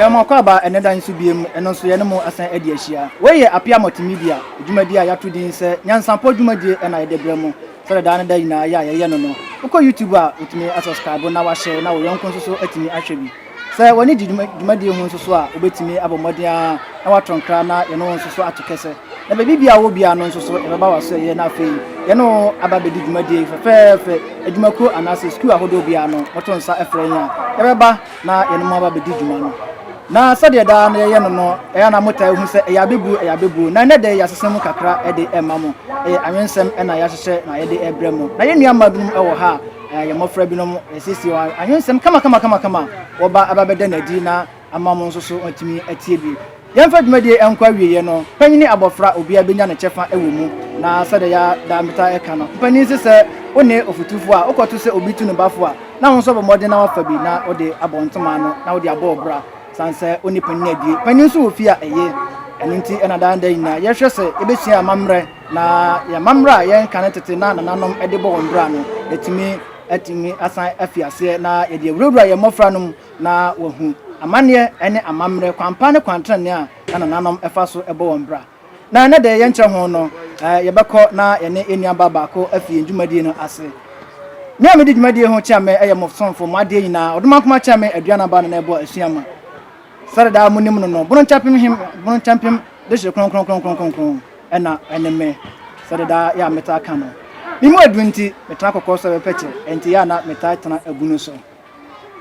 Yamakaba and then Subium and also Yanamo as an Ediasia. Where ye appear multimedia, Jumadia Yatudin say, NYANSAPO Jumadia and I debremo, so that Dana Dana Yano. Uko YouTuber with me as a subscriber now I share now young consul at me actually. So when you did Jumadia Monsua, obey me about Modia, our Tronkrana, you know, so at Kesse. The baby I will be announced so about say, Yenafi, you know, about the Jumadia for fair, Edumako and as a school Ahodobiano, what on Sa Efrenia, Ereba, now Yenoma Bedijumano. Na sadia da na ye no e na mota hu se e yabebu na ne de yasesem kakra e de emamo e anwensem e na yahye na ye de ebremo na ye nua madum e wo ha ye mofra binom esisi wa anwensem kama wo ba ababeda na di na amamo nso so atimi atie bi yemfa dwumade enkwa wiye no panyini abofra obi abenya na chefa e wo mu na sadia ya da meta e kana panyin se one ofutufo a okoto se obi tu no bafo a na ho so bo mode na wafa bi na ode abontoma no na ode abobra sanse oni panyin adie panyin so ofia eye enunti enada nda ina ye hwese ebesia amamre na ya mamra ye kan tete na nanom ede bo wondra no etimi asan afiase na ye de wurwura ye mofra nom na wahu amane ene amamre kwampa ne kwantran ne a na nanom efa so ebo wondra na ne de ye nche ho no ye beko na ye ne enia baba ko afie ndwumadie no ase me amedi dwumadie ho chiame eye mofsonfo made nyina odomakoma chiame aduana ba na ebo asuama Sarada munim no bono champion de je kron ena eneme sarada ya meta kano nimu adunti meta kokko so peche enti ya na meta tana agunu so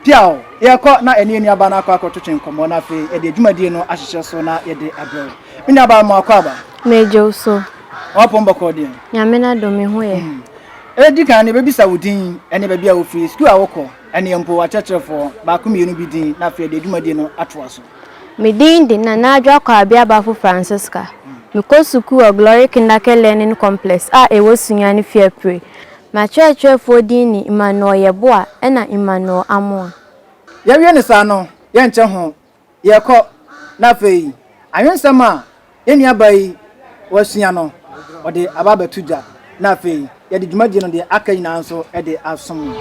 piao ye ko na eni aba na akọ twetwen komo na fe e de adwumadie no ahyehye so na ye de abro mini aba ma akọ aba mejo so opomba ko de nyame na do me ho ye edi kan ne bebisa wudin ene ba bia wo free school awoko ene mpo wa chechefo ba kumienu bi din na fe de adwumadie no atoa so me din din na Adwoa Addo Francisca me ko school Glory Kindergarten Learning Complex ewo sunyane fiapre ma chechefo din ni Emmanuel Yeboa ena Emmanuel Amoa ye wie ne sa no ye nche ho ye ko na fe anwensem a eni abai wasunya no ode ababatuja na fe ye de dwumadie no de aka nyina nso e de asom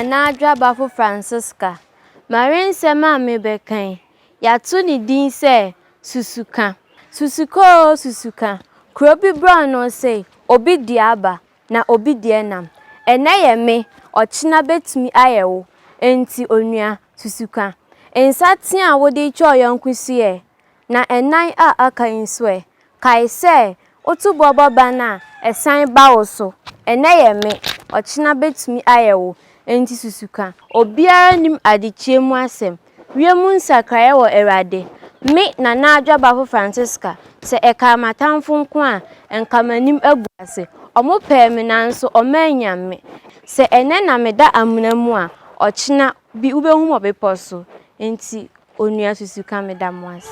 na Adwoa Francisca Marin sema mebekan ya tu ni din se susuka krobi brown no say obi diaba na obi dienam ene me ochina betumi ayewo enti onua susuka ensati a wode cho yonkusie na enan a akan so kai se otubo baba na esan bawo so ene me ochina betumi ayewo enti susuka obiara nim adichie mu asem wiemu nsakraye wo erade me na Adwoa Francisca se eka matamfo nko a enkamanim abuase omo peme nanso omanyame se ene na meda amunamu a ochina bi ubehu mo beposo enti onua susuka meda muase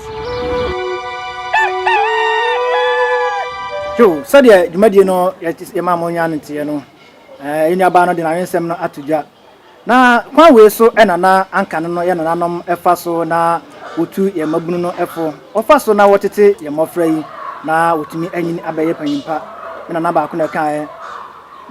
jo sadia dwumadie no ye mamonya ntie no eni aba no de na wensem no atugya na kwa we so enana ankan no ye nananom efa so na wotu ye mabunu no efo ofa so na wotete ye mofra yi na wotumi anyin abaye panyimpa na ba ko na kan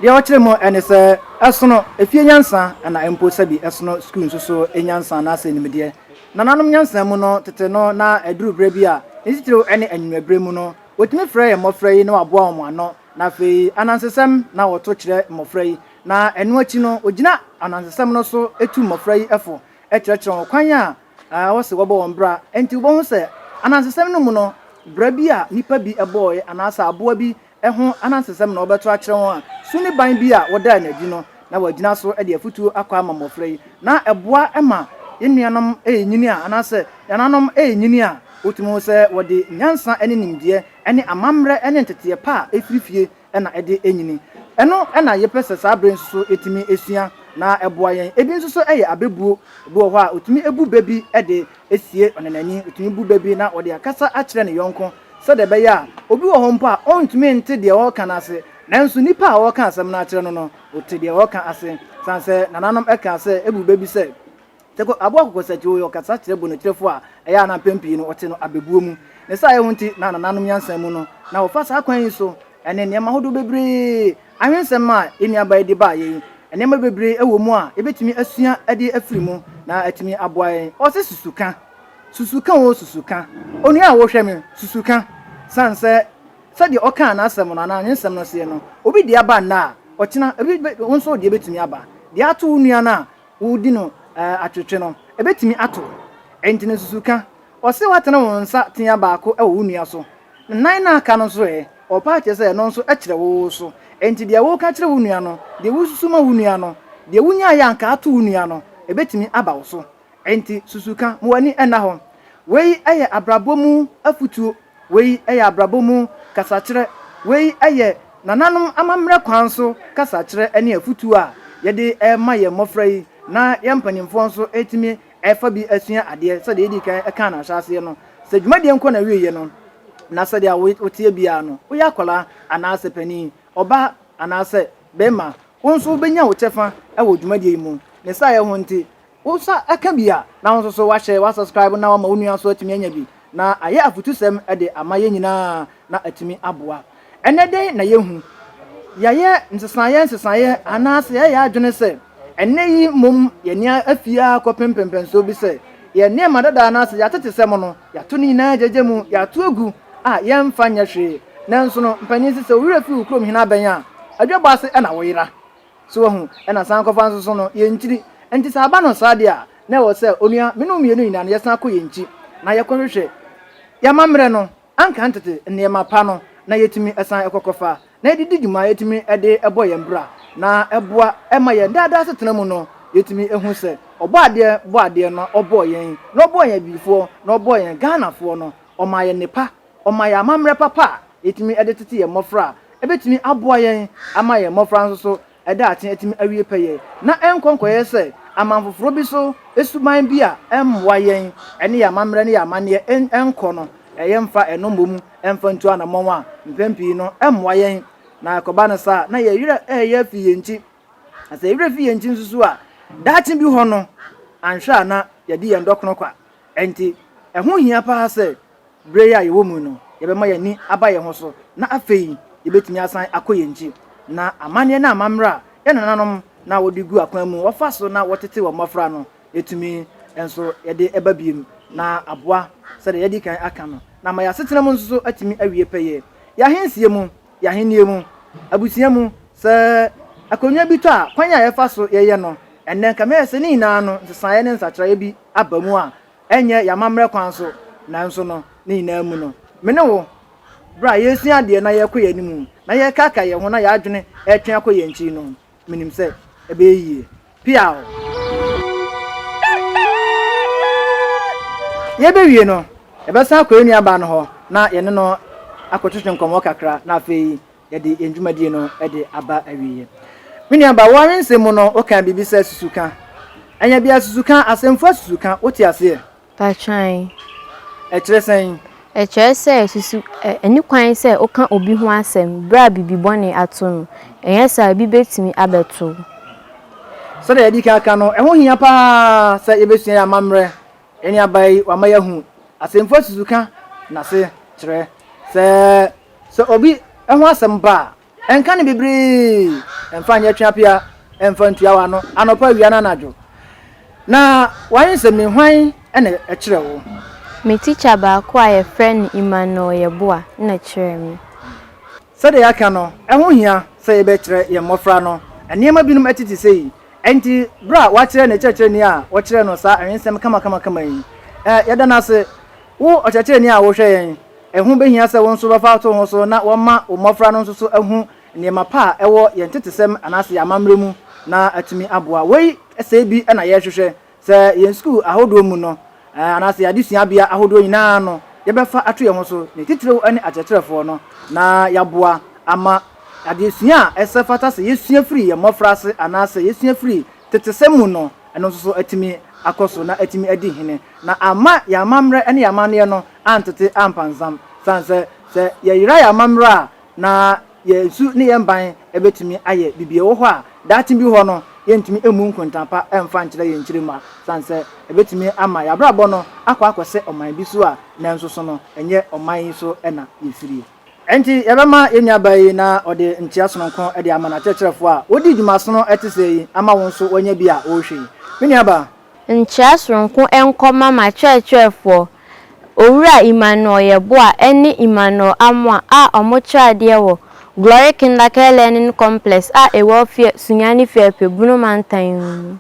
de ochire mo ene se esono efie nyansa na empo sabi esono school so enyansa na ase nimde nananom nyansa mu no tete no na eduru bre bi a ntitiro ene anwumabre mu no otimi frɛ ye mofrɛ yi na waboa mo ano na fe anansesem na woto kire mofrɛ yi na enu achi no ogina anansesem no so etu mofrɛ yi efo ekyerɛkyerɛ kwan a wose wobo won bra enti wo hu se anansesem no mu no bra bi a nipa bi eboy anasa aboa bi eho anansesem na obeto akyerɛ won a suni ban bi a woda na di no na wagina so de afutu akwa ama mofrɛ yi na eboa ema yenuanom enyini a anase yananom enyini a utimo se wode nyansa ene nimdie ene amamre ene ntete pa efirifie ena ede enyini eno ena yepese sabre nso etimi esua na eboa yen ebi nso so eye abebuo bo ho a utimi ebu bebi ede esie onenani utimi bu bebi na wode akasa akire ne yonko se de be ya obi wo ho mpo a ontumi nte de wo kana ase nanso nipa a wo ka asem na akire no no ote de wo ka ase sanse nananom eka ase ebu bebi se teko aboa kokosachi wo kasa kire bo no kirefo a eya na pempi no ote no abebuo mu ne sa ye hunti na nananom yansan mu no na wo fa sa kwan yi so ene ne ma hodo bebre ahwensem a eni abai de ba ye ene ma bebre ewo mu a ebetimi asua ade afiri mu na atimi aboa ye o se susuka wo susuka onu a wo hwe me susuka sanse sade oka na asem no na ahwensem no se no obi de aba na okina ebi wonso de ebetimi aba de ato nua na wo di no atwetwe no ebetimi ato entine susuka o se watena won nsa tia baako e wo nua so nan na aka no so opa che se no nso ekire wo so enti de wo ka kire wo nua no de wo susuma wo nua no de wunya ya nka ato wo nua no ebetimi aba wo so enti susuka mo wani ena ho wei eye abrabomu afutuo wei eye abrabomu kasakire wei eye nananom amamre kwan so kasakire ene afutuo a ye de ma ye mofrai na yampanimfo nso etimi efa bi asua ade se de edi kan eka na hyase no se dwumadie nko na wieye no na se de wotie bia no wo yakola anase pani oba anase bema wonso benya wo chefa e wo dwumadie mu ne sa ye ho nti wo sa aka bia na wonso so wa share wa subscribe na wa ma onua so atimi anya bi na aye afutusem e de amaye nyina na atimi aboa enede na yehu yaye nsesaye anase ye adwene se enne yi mom ye nia afia kopempempenso bi se ye ne madada na se yatete sem no yato ni na jeje mu yato agu a ye mfa nya hwe nanso no mpanyin se wura fi ukrom hina banya adwaba se na woyira so hu na san kofa nso so no ye nkiri enti sa aba no sade a na wo se onua menu mienu ina na ye san koye nki na ye kohwehwe ya mamre no anka ntete ne ma pa no na yetimi esan ekokofa na edidi dwuma yetimi ede ebo ye mbra na eboa ema ye dada setena mu no yetimi ehu se bo ade no obo yen no obo yen bifo no obo yen Ghanafo no oma ye nepa oma ye amamre papa yetimi ede tete ye mofra ebetimi aboa yen ama ye mofra nso so ede aten yetimi awie peye na enkonkoye se amanfoforo bi so esuman bi a emwa yen ene ye amamre ne ye amane enko no eyemfa enombomu emfa ntu anamon a mpempi no emwa yen na koba na sa na ye yire ye fiye nchi asa yire fiye nchi nsusu a dachi bi ho no anhwa na ye di ye ndokno kwa enti eho hia pa se breya ye wo mu no ye be ma ye ni aba ye ho so na afei ye betumi asan akoye nchi na amane na amamra ye nananom na wodigu akwan mu wofa so na wotete wo mafra no yetumi enso ye de eba biem na aboa se de ye di kan aka no na ma ya setena mu nsusu atimi awie peye ya hensie mu ya henie mu abusia mu se akonya bi to a kwanya ye fa so ye no enne ka me se ni na no nsesaye ne nsakira bi abamu a enye ya mamre kwan so nanso no ni na mu no mene wo bra ye sua de na ye koye ni mu na ye kaka ye ho na ya adwene etwen akoye nchi no minim se ebe yie pia ye be wie no ebe sa akoye aba no ho na ye ne no akotwetwe nkomo kakra na afei ye de enjumadie no e de aba awiye mini aba warensem no o kan bibi se susuka anya bia susuka asemfo susuka oti ase pa twan e kire se susu eni kwan se o kan obi ho asem bra bibi bone ato no enye sa bi betimi abeto so da yedi ka no e ho hia pa se ye besua ya mamre eni abai wa mayahu asemfo susuka na se kire se so obi eho asem ba enka ne bebre emfa nya twa pia emfa ntua no anopa wia na najo na wan se me hwan ene ekire wo me teacher ba ko a ye friend Emmanuel Yeboa na kire me sede yaka no eho hia se ye be kire ye mofra no eniema binum atiti sei enti bra wa kire na kire ni a wo kire no sa awensem kama yi yeda na se wo okire ni a wo hwe yen ehu be hia se won so ba fa to ho so na wo ma wo mofra no so ehu eniema pa ewo ye ntitesem anase amamremu na atumi aboa wei ese bi na ye hwehwe se yen school ahodo mu no anase adesua bia ahodo nyina no ye befa ato ye ho so ne titire ani achecherefo no na yaboa ama adesua ese fata se yesua free ye mofra se anase yesua free tetesemu no eno so atumi akoso na atumi adi hene na ama ya mamre ene ya mane no antete ampanzam sanse se ye yira ya mamra na ye su ne ye mban ebetumi aye bibie wo ho a datin bi ho no yentumi emu nkontampa emfa nkyere ye nkyirema sanse ebetumi ama ya brabo no akwa oman bi so a na nso so no enye oman so ena yefiri enti yebema yenyaba yi na ode ntia sononko ede ama na kyerefo a odi dwuma so no etese yi ama won so wonya bi a wo hwe menyaba ntia sononko enkoma ma kyerefo owura Emmanuel Yeboa eni Emmanuel Amwa a omochade wo Glory Kindergarten Learning Complex a ewo fie sunyani fie pebunu mantan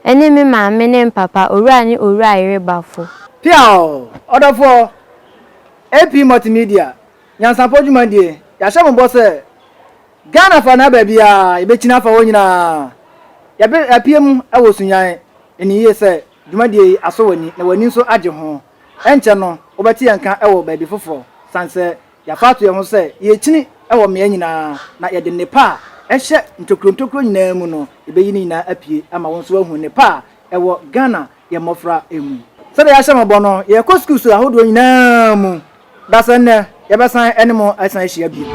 eni mi maame ne papa owura ni owura irebafo piao odofo AP multimedia NYANSAPO dwumadie ya hye mbo se Ghana fa na ba bia ebechina fa wonyina ya be apiem ewo sunyan eni ye se dwumadie aso wani na wani so age ho enche no obeti yanka ewo ba bi foforo sanse ya fatu ye ho se ye chini ewo me nyina na ye de nepa ehye ntokrontokro nyina mu no ebeyi nyina apie ama won so ahu nepa ewo Ghana ye mofra emu sebe ya hye mbo no ye ko school so ahodo nyina mu dasenne ye besan enemo asan hye abi